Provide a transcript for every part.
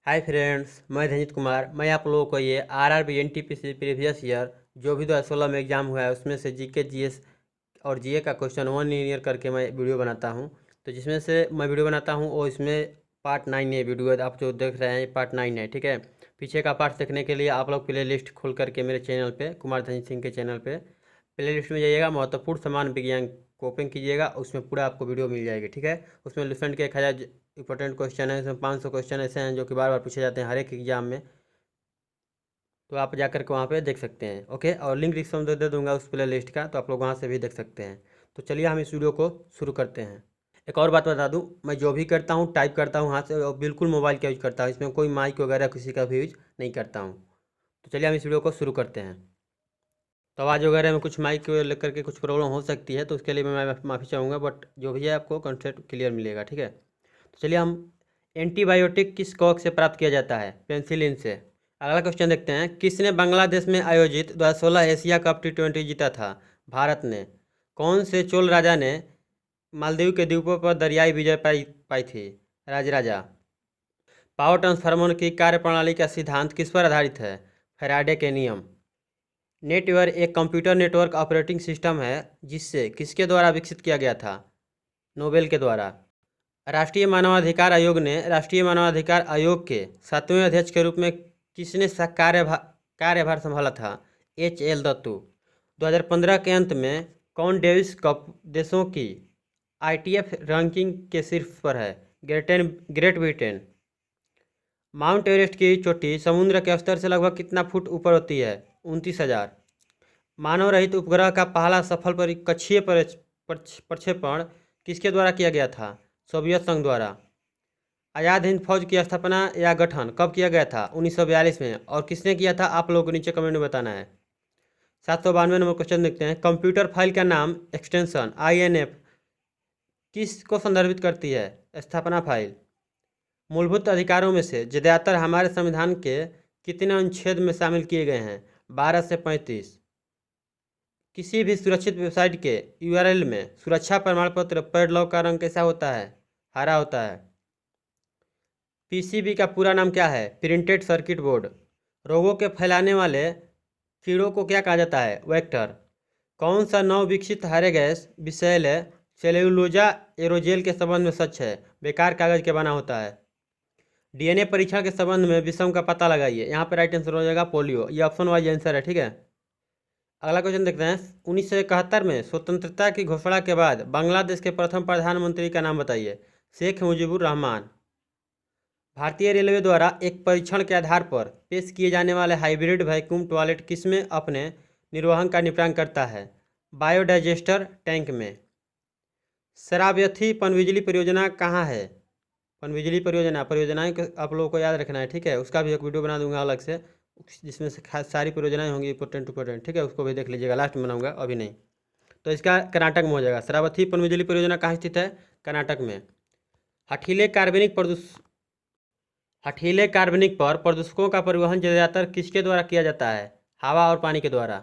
Hi friends, मैं धनीत कुमार। मैं आप लोगों को ये आरआरबी एनटीपीसी प्रीवियस ईयर जो भी 2016 में एग्ज़ाम हुआ है उसमें से जीके जीएस और जीए का क्वेश्चन वन ईयर करके मैं वीडियो बनाता हूं। तो जिसमें से मैं वीडियो बनाता हूं वो इसमें पार्ट 9 है। वीडियो आप जो देख रहे हैं पार्ट 9 है, ठीक है। पीछे का पार्ट देखने के लिए आप लोग प्ले लिस्ट खोल करके मेरे चैनल पर, कुमार धनीत सिंह के चैनल पर प्ले लिस्ट में जाइएगा, महत्वपूर्ण समान विज्ञान को ओपन कीजिएगा, उसमें पूरा आपको वीडियो मिल जाएगी, ठीक है। उसमें लुसेंट के 1000 इंपॉर्टेंट क्वेश्चन है, इसमें 500 क्वेश्चन ऐसे हैं जो कि बार बार पूछे जाते हैं हर एक एग्जाम में। तो आप जाकर के वहाँ पे देख सकते हैं, ओके। और लिंक डिस्क्रिप्शन में दे दूंगा उस प्ले लिस्ट का, तो आप लोग वहाँ से भी देख सकते हैं। तो चलिए हम इस वीडियो को शुरू करते हैं। एक और बात बता दूं, मैं जो भी करता हूँ टाइप करता हूँ हाथ से, और बिल्कुल मोबाइल का यूज करता हूँ, इसमें कोई माइक वगैरह किसी का भी यूज नहीं करता हूँ। तो चलिए हम इस वीडियो को शुरू करते हैं। तो आवाज़ वगैरह में कुछ माइक लेकर के कुछ प्रॉब्लम हो सकती है, तो उसके लिए मैं माफ़ी चाहूँगा, बट जो भी है आपको कंसेप्ट क्लियर मिलेगा, ठीक है। तो चलिए हम एंटीबायोटिक किस कवक से प्राप्त किया जाता है? पेनिसिलिन से। अगला क्वेश्चन देखते हैं, किसने बांग्लादेश में आयोजित 2016 एशिया कप T20 जीता था? भारत ने। कौन से चोल राजा ने मालदीव के द्वीपों पर दरियाई विजय पाई थी? राजराजा। पावर ट्रांसफार्मर की कार्यप्रणाली का सिद्धांत किस पर आधारित है? फैराडे के नियम। नेटवेयर एक कंप्यूटर नेटवर्क ऑपरेटिंग सिस्टम है जिससे किसके द्वारा विकसित किया गया था? नोबेल के द्वारा। राष्ट्रीय मानवाधिकार आयोग ने राष्ट्रीय मानवाधिकार आयोग के 7वें अध्यक्ष के रूप में किसने कार्यभार संभाला था? H.L. दत्तू। 2015 के अंत में कौन डेविस कप देशों की ITF रैंकिंग के शीर्ष पर है? Great Britain. माउंट एवरेस्ट की चोटी समुद्र के स्तर से लगभग कितना फुट ऊपर होती है? 29,000। मानव रहित उपग्रह का पहला सफल कक्षीय प्रक्षेपण किसके द्वारा किया गया था? सोवियत संघ द्वारा। आज़ाद हिंद फौज की स्थापना या गठन कब किया गया था? 1942 में। और किसने किया था? आप लोगों को नीचे कमेंट में बताना है। 792 नंबर क्वेश्चन देखते हैं, कंप्यूटर फाइल का नाम एक्सटेंशन INF किस को संदर्भित करती है? स्थापना फाइल। मूलभूत अधिकारों में से ज़्यादातर हमारे संविधान के कितने अनुच्छेद में शामिल किए गए हैं? 12 से 35। किसी भी सुरक्षित वेबसाइट के URL में सुरक्षा प्रमाण पत्र पैडलॉक का रंग कैसा होता है? हरा होता है। PCB का पूरा नाम क्या है? Printed circuit board. रोगों के फैलाने वाले कीड़ों को क्या कहा जाता है? वेक्टर। कौन सा नव विकसित हरे गैस विषैल सेल्यूलोजा एरोजेल के संबंध में सच है? बेकार कागज के बना होता है। DNA परीक्षण के संबंध में विषम का पता लगाइए। यहाँ पे राइट आंसर हो जाएगा पोलियो। ये ऑप्शन वाइज आंसर है, ठीक है। अगला क्वेश्चन देखते हैं, 1971 में स्वतंत्रता की घोषणा के बाद बांग्लादेश के प्रथम प्रधानमंत्री का नाम बताइए। शेख मुजीबुर रहमान। भारतीय रेलवे द्वारा एक परीक्षण के आधार पर पेश किए जाने वाले हाइब्रिड वैक्यूम टॉयलेट किसमें अपने निर्वहन का निपटान करता है? बायोडाइजेस्टर टैंक में। शराबथी पनबिजली परियोजना कहाँ है? पनबिजली परियोजनाएं आप लोगों को याद रखना है, ठीक है। उसका भी एक वीडियो बना दूंगा अलग से, जिसमें से सारी परियोजनाएं होंगी इंपॉर्टेंट, ठीक है। उसको भी देख लीजिएगा, लास्ट में बनाऊंगा, अभी नहीं। तो इसका कर्नाटक में हो जाएगा। शरावती पनबिजली परियोजना कहाँ स्थित है? कर्नाटक में। हठीले कार्बनिक पर प्रदूषकों का परिवहन ज़्यादातर किसके द्वारा किया जाता है? हवा और पानी के द्वारा।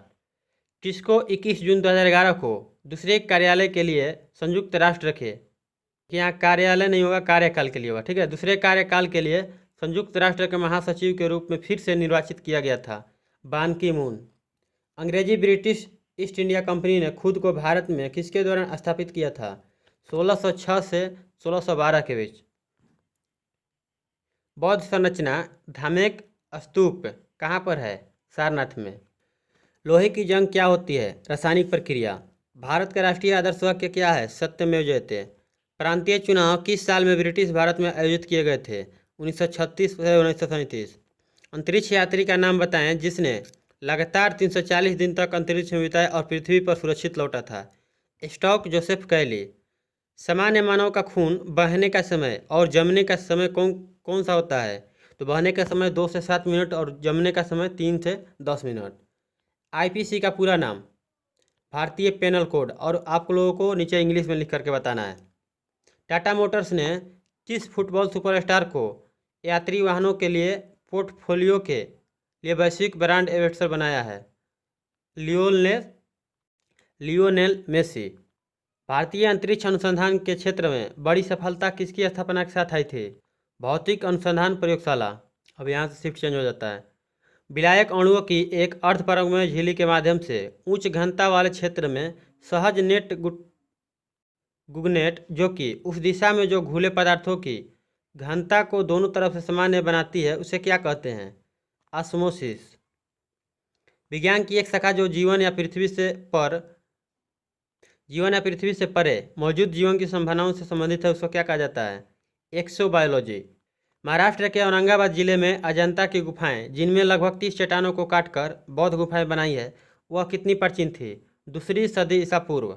किसको 21 जून 2011 को दूसरे कार्यालय के लिए संयुक्त राष्ट्र रखे, कि यहाँ कार्यालय नहीं होगा, कार्यकाल के लिए होगा, ठीक है। दूसरे कार्यकाल के लिए संयुक्त राष्ट्र के महासचिव के रूप में फिर से निर्वाचित किया गया था? बान की मून। अंग्रेजी ब्रिटिश ईस्ट इंडिया कंपनी ने खुद को भारत में किसके दौरान स्थापित किया था? 1606 से 1612 के बीच। बौद्ध संरचना धामेक स्तूप कहाँ पर है? सारनाथ में। लोहे की जंग क्या होती है? रासायनिक प्रक्रिया। भारत का राष्ट्रीय आदर्श वाक्य क्या है? सत्यमेव जयते। प्रांतीय चुनाव किस साल में ब्रिटिश भारत में आयोजित किए गए थे? 1936 से 1937। अंतरिक्ष यात्री का नाम बताएं जिसने लगातार 340 दिन तक अंतरिक्ष में बिताए और पृथ्वी पर सुरक्षित लौटा था? स्टॉक जोसेफ कैली। सामान्य मानव का खून बहने का समय और जमने का समय कौन सा होता है? तो बहने का समय 2 से 7 मिनट और जमने का समय 3 से 10 मिनट। IPC का पूरा नाम? भारतीय पेनल कोड। और आप लोगों को नीचे इंग्लिश में लिख करके बताना है। टाटा मोटर्स ने किस फुटबॉल सुपरस्टार को यात्री वाहनों के लिए पोर्टफोलियो के लिए वैश्विक ब्रांड एम्बेसडर बनाया है? Lionel Messi. भारतीय अंतरिक्ष अनुसंधान के क्षेत्र में बड़ी सफलता किसकी स्थापना के साथ आई थी? भौतिक अनुसंधान प्रयोगशाला। अब यहाँ से शिफ्ट चेंज हो जाता है। विलायक अणुओं की एक अर्धपरागमय झिल्ली के माध्यम से उच्च घनता वाले क्षेत्र में सहज नेट गुगनेट, जो कि उस दिशा में जो घुले पदार्थों की घनता को दोनों तरफ से सामान्य बनाती है, उसे क्या कहते हैं? ऑस्मोसिस। विज्ञान की एक शाखा जो जीवन या पृथ्वी से परे मौजूद जीवन की संभावनाओं से संबंधित है, उसको क्या कहा जाता है? एक्सोबायोलॉजी। महाराष्ट्र के औरंगाबाद जिले में अजंता की गुफाएं, जिनमें लगभग 30 चट्टानों को काटकर बौद्ध गुफाएं बनाई है, वह कितनी प्राचीन थी? 2री सदी ईसा पूर्व।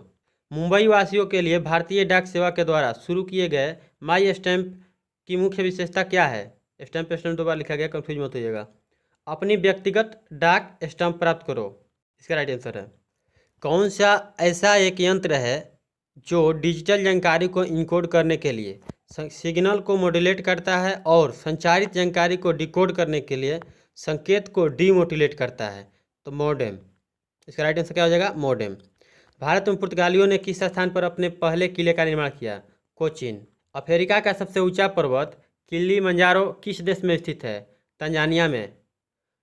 मुंबई वासियों के लिए भारतीय डाक सेवा के द्वारा शुरू किए गए माई स्टैम्प की मुख्य विशेषता क्या है? स्टैम्प 2 बार लिखा गया, कंफ्यूज मत होइएगा। अपनी व्यक्तिगत डाक स्टैम्प प्राप्त करो, इसका राइट आंसर है। कौन सा ऐसा एक यंत्र है जो डिजिटल जानकारी को इनकोड करने के लिए सिग्नल को मॉड्यूलेट करता है और संचारित जानकारी को डिकोड करने के लिए संकेत को डीमोड्यूलेट करता है? तो मॉडेम। इसका राइट आंसर क्या हो जाएगा? मॉडेम। भारत में पुर्तगालियों ने किस स्थान पर अपने पहले किले का निर्माण किया? कोचीन। अफ्रीका का सबसे ऊंचा पर्वत किलिमंजारो किस देश में स्थित है? तंजानिया में।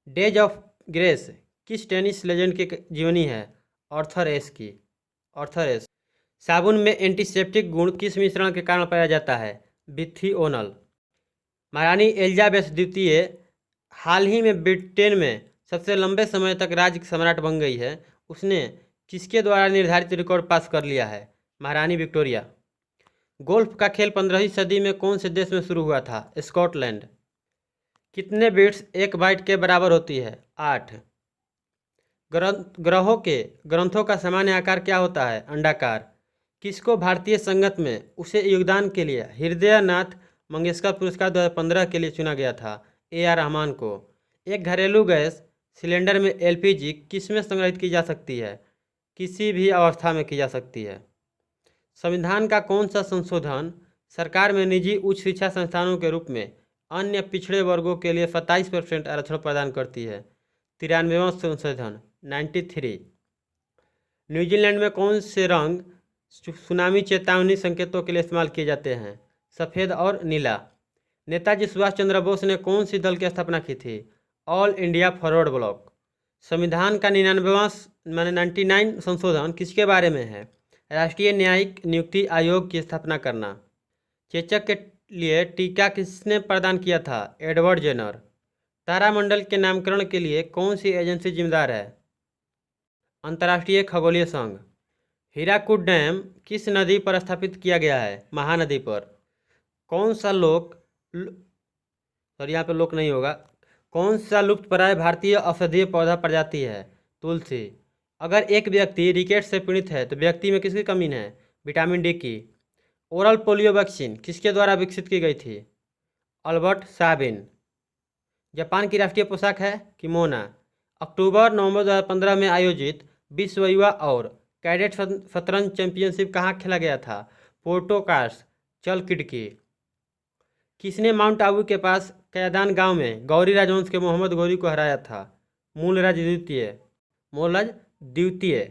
डेज ऑफ ग्रेस किस टेनिस लेजेंड की जीवनी है? आर्थर एश की। आर्थर एश। साबुन में एंटीसेप्टिक गुण किस मिश्रण के कारण पाया जाता है? बिथिओनल। महारानी एलिजाबेथ द्वितीय हाल ही में ब्रिटेन में सबसे लंबे समय तक राज्य सम्राट बन गई है। उसने किसके द्वारा निर्धारित रिकॉर्ड पास कर लिया है? महारानी विक्टोरिया। गोल्फ का खेल 15वीं सदी में कौन से देश में शुरू हुआ था? स्कॉटलैंड। कितने बिट्स एक बाइट के बराबर होती है? 8। ग्रहों के ग्रंथों का सामान्य आकार क्या होता है? अंडाकार। किसको भारतीय संगत में उसे योगदान के लिए हृदय नाथ मंगेशकर पुरस्कार 2015 के लिए चुना गया था? AR रहमान को। एक घरेलू गैस सिलेंडर में LPG किस में संग्रहित की जा सकती है? किसी भी अवस्था में की जा सकती है। संविधान का कौन सा संशोधन सरकार में निजी उच्च शिक्षा संस्थानों के रूप में अन्य पिछड़े वर्गों के लिए 27% आरक्षण प्रदान करती है? 93वां संशोधन 93। न्यूजीलैंड में कौन से रंग सुनामी चेतावनी संकेतों के लिए इस्तेमाल किए जाते हैं? सफ़ेद और नीला। नेताजी सुभाष चंद्र बोस ने कौन सी दल की स्थापना की थी? All India forward block. संविधान का 99 संशोधन किसके बारे में है? राष्ट्रीय न्यायिक नियुक्ति आयोग की स्थापना करना। चेचक के लिए टीका किसने प्रदान किया था? Edward Jenner. तारामंडल के नामकरण के लिए कौन सी एजेंसी जिम्मेदार है? अंतर्राष्ट्रीय खगोलीय संघ। हीराकुद डैम किस नदी पर स्थापित किया गया है? महानदी पर। कौन सा यहाँ पे लोक नहीं होगा। कौन सा लुप्तप्राय भारतीय औषधीय पौधा प्रजाति है? तुलसी। अगर एक व्यक्ति रिकेट से पीड़ित है तो व्यक्ति में किसकी कमी है? विटामिन डी की। ओरल पोलियो वैक्सीन किसके द्वारा विकसित की गई थी? Albert Sabin. जापान की राष्ट्रीय पोशाक है किमोना। अक्टूबर-नवंबर 2015 में आयोजित विश्व युवा और कैडेट शतरंज चैंपियनशिप कहाँ खेला गया था? पोर्टोकास चलकिडकी। किसने माउंट आबू के पास कैदान गांव में गौरी राजवंश के मोहम्मद गौरी को हराया था? मूलराज द्वितीय।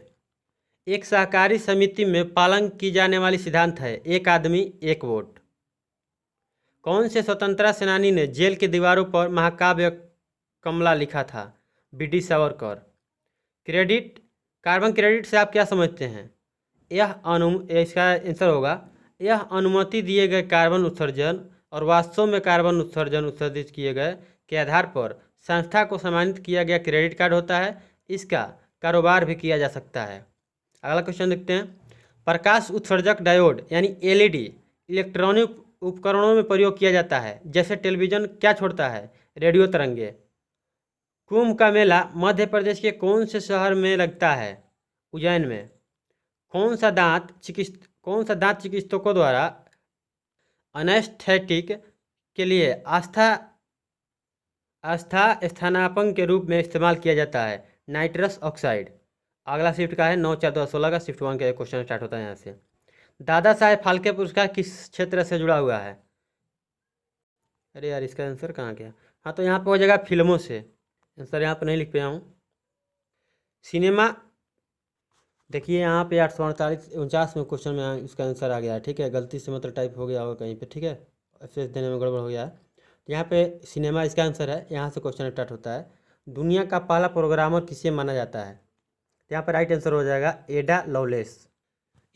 एक सहकारी समिति में पालन की जाने वाली सिद्धांत है एक आदमी एक वोट। कौन से स्वतंत्रता सेनानी ने जेल की दीवारों पर महाकाव्य कमला लिखा था? BD सावरकर। कार्बन क्रेडिट से आप क्या समझते हैं? इसका आंसर होगा यह अनुमति दिए गए कार्बन उत्सर्जन और वास्तव में कार्बन उत्सर्जन उत्सर्जित किए गए के आधार पर संस्था को सम्मानित किया गया क्रेडिट कार्ड होता है। इसका कारोबार भी किया जा सकता है। अगला क्वेश्चन देखते हैं। प्रकाश उत्सर्जक डायोड यानी LED इलेक्ट्रॉनिक उपकरणों में प्रयोग किया जाता है, जैसे टेलीविजन क्या छोड़ता है? रेडियो तरंगे। कुंभ का मेला मध्य प्रदेश के कौन से शहर में लगता है? उज्जैन में। कौन सा दांत चिकित्सकों द्वारा एनेस्थेटिक के लिए आस्था स्थानापन्न के रूप में इस्तेमाल किया जाता है? Nitrous oxide. अगला शिफ्ट का है 9/4/2016 का शिफ्ट 1 का क्वेश्चन स्टार्ट होता है यहाँ से। दादा साहेब फाल्के पुरस्कार किस क्षेत्र से जुड़ा हुआ है? अरे यार, इसका आंसर कहाँ गया? हाँ, तो यहाँ पर हो जाएगा फिल्मों से। आंसर यहाँ पर नहीं लिख पाया हूँ। सिनेमा देखिए यहाँ पे 848-49 में क्वेश्चन में इसका आंसर आ गया है। ठीक है, गलती से मतलब टाइप हो गया होगा कहीं पे। ठीक है, स्पेस देने में गड़बड़ हो गया है। तो यहाँ पे सिनेमा इसका आंसर है, यहाँ से क्वेश्चन स्टार्ट होता है। दुनिया का पहला प्रोग्रामर किसे माना जाता है? तो यहाँ पर राइट आंसर हो जाएगा एडा लवलेस।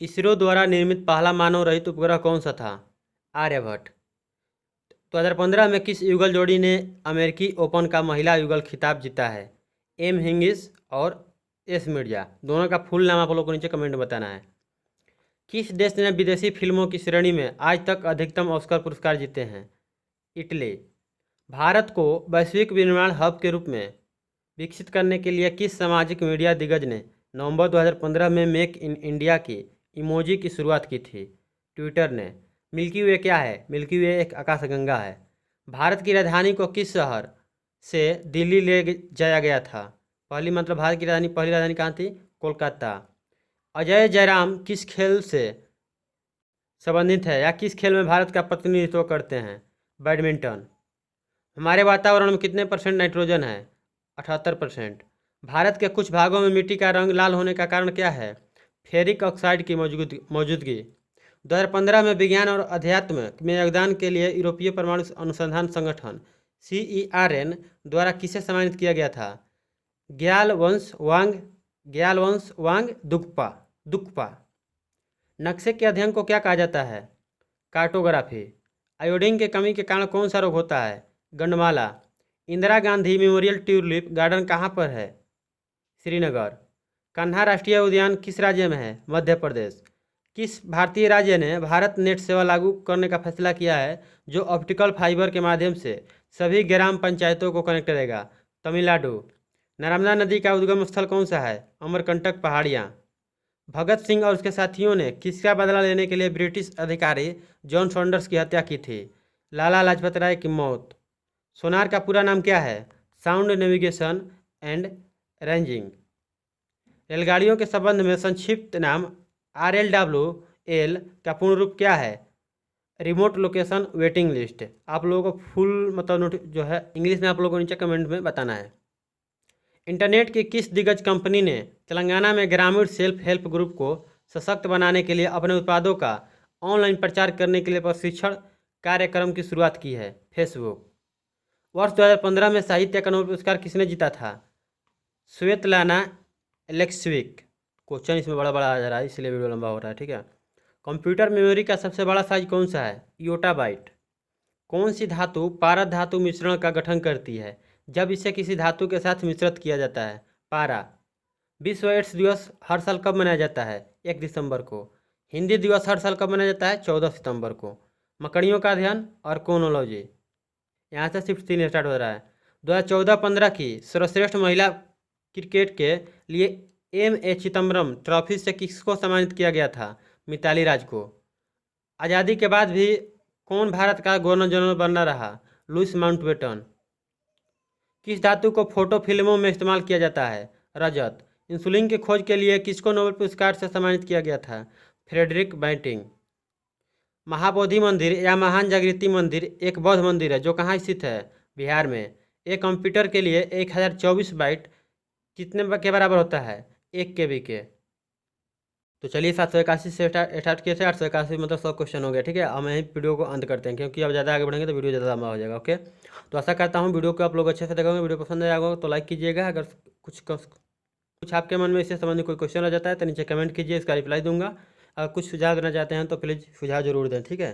इसरो द्वारा निर्मित पहला मानव रहित उपग्रह कौन सा था? आर्यभट्ट। 2015 में किस युगल जोड़ी ने अमेरिकी ओपन का महिला युगल खिताब जीता है? एम हिंगिस और एस मिर्जा। दोनों का फुल नाम आप लोगों को नीचे कमेंट में बताना है। किस देश ने विदेशी फिल्मों की श्रेणी में आज तक अधिकतम ऑस्कर पुरस्कार जीते हैं? इटली। भारत को वैश्विक विनिर्माण हब के रूप में विकसित करने के लिए किस सामाजिक मीडिया दिग्गज ने नवंबर 2015 में मेक इन इंडिया की इमोजी की शुरुआत की थी? ट्विटर ने। मिल्की वे क्या है? मिल्की वे एक आकाशगंगा है। भारत की राजधानी को किस शहर से दिल्ली ले जाया गया था? पहली मतलब भारत की राजधानी, पहली राजधानी कहाँ थी? कोलकाता। अजय जयराम किस खेल से संबंधित है या किस खेल में भारत का प्रतिनिधित्व करते हैं? बैडमिंटन। हमारे वातावरण में कितने परसेंट नाइट्रोजन है? 78%। भारत के कुछ भागों में मिट्टी का रंग लाल होने का कारण क्या है? फेरिक ऑक्साइड की मौजूदगी। 2015 में विज्ञान और अध्यात्म में योगदान के लिए यूरोपीय परमाणु अनुसंधान संगठन CERN द्वारा किसे सम्मानित किया गया था? ग्यालवंश वांग दुक्पा। नक्शे के अध्ययन को क्या कहा जाता है? कार्टोग्राफी। आयोडीन की कमी के कारण कौन सा रोग होता है? गंडमाला। Indira Gandhi memorial tulip garden कहाँ पर है? श्रीनगर। कान्हा राष्ट्रीय उद्यान किस राज्य में है? मध्य प्रदेश। किस भारतीय राज्य ने भारत नेट सेवा लागू करने का फैसला किया है जो ऑप्टिकल फाइबर के माध्यम से सभी ग्राम पंचायतों को कनेक्ट करेगा? तमिलनाडु। नर्मदा नदी का उद्गम स्थल कौन सा है? अमरकंटक पहाड़ियाँ। भगत सिंह और उसके साथियों ने किसका बदला लेने के लिए ब्रिटिश अधिकारी जॉन सॉन्डर्स की हत्या की थी? लाला लाजपत राय की मौत। सोनार का पूरा नाम क्या है? Sound navigation and ranging. रेलगाड़ियों के संबंध में संक्षिप्त नाम RLWL का पूर्ण रूप क्या है? Remote location waiting list. आप लोगों को फुल मतलब जो है इंग्लिश में आप लोगों को नीचे कमेंट में बताना है। इंटरनेट की किस दिग्गज कंपनी ने तेलंगाना में ग्रामीण सेल्फ हेल्प ग्रुप को सशक्त बनाने के लिए अपने उत्पादों का ऑनलाइन प्रचार करने के लिए प्रशिक्षण कार्यक्रम की शुरुआत की है? फेसबुक। वर्ष 2015 में साहित्य का नोबेल पुरस्कार किसने जीता था? स्वेतलाना एलेक्सीविक। क्वेश्चन इसमें बड़ा बड़ा आ जा रहा है इसलिए वीडियो लंबा हो रहा है, ठीक है। कंप्यूटर मेमोरी का सबसे बड़ा साइज कौन सा है? योटाबाइट। कौन सी धातु पारद धातु मिश्रण का गठन करती है जब इसे किसी धातु के साथ मिश्रित किया जाता है? पारा। विश्व एड्स दिवस हर साल कब मनाया जाता है? 1 दिसंबर को। हिंदी दिवस हर साल कब मनाया जाता है? 14 सितंबर को। मकड़ियों का अध्ययन और कोनोलॉजी। यहाँ से सिर्फ 3 स्टार्ट हो रहा है। 2014-15 की सर्वश्रेष्ठ महिला क्रिकेट के लिए MA चिदम्बरम ट्रॉफी से किसको सम्मानित किया गया था? मिताली राज को। आज़ादी के बाद भी कौन भारत का गवर्नर जनरल बना रहा? Louis Mountbatten. किस धातु को फोटो फिल्मों में इस्तेमाल किया जाता है? रजत। इंसुलिन की खोज के लिए किसको नोबेल पुरस्कार से सम्मानित किया गया था? Frederick Banting. महाबोधि मंदिर या महान जागृति मंदिर एक बौद्ध मंदिर है जो कहाँ स्थित है? बिहार में। एक कंप्यूटर के लिए 1024 बाइट कितने के बराबर होता है? 1 KB के। तो चलिए 781 से स्टार्ट किए थे, 881 मतलब 100 क्वेश्चन हो गया, ठीक है। अब हम यही वीडियो को अंत करते हैं क्योंकि अब ज़्यादा आगे बढ़ेंगे तो वीडियो ज़्यादा लंबा हो जाएगा। ओके, तो आशा करता हूँ वीडियो को आप लोग अच्छे से देखोगे। वीडियो पसंद आया होगा तो लाइक कीजिएगा। अगर कुछ आपके मन में इससे संबंधित कोई क्वेश्चन आ जाता है तो नीचे कमेंट कीजिए, इसका रिप्लाई दूंगा। अगर कुछ सुझाव देना चाहते हैं तो प्लीज़ सुझाव जरूर दें, ठीक है।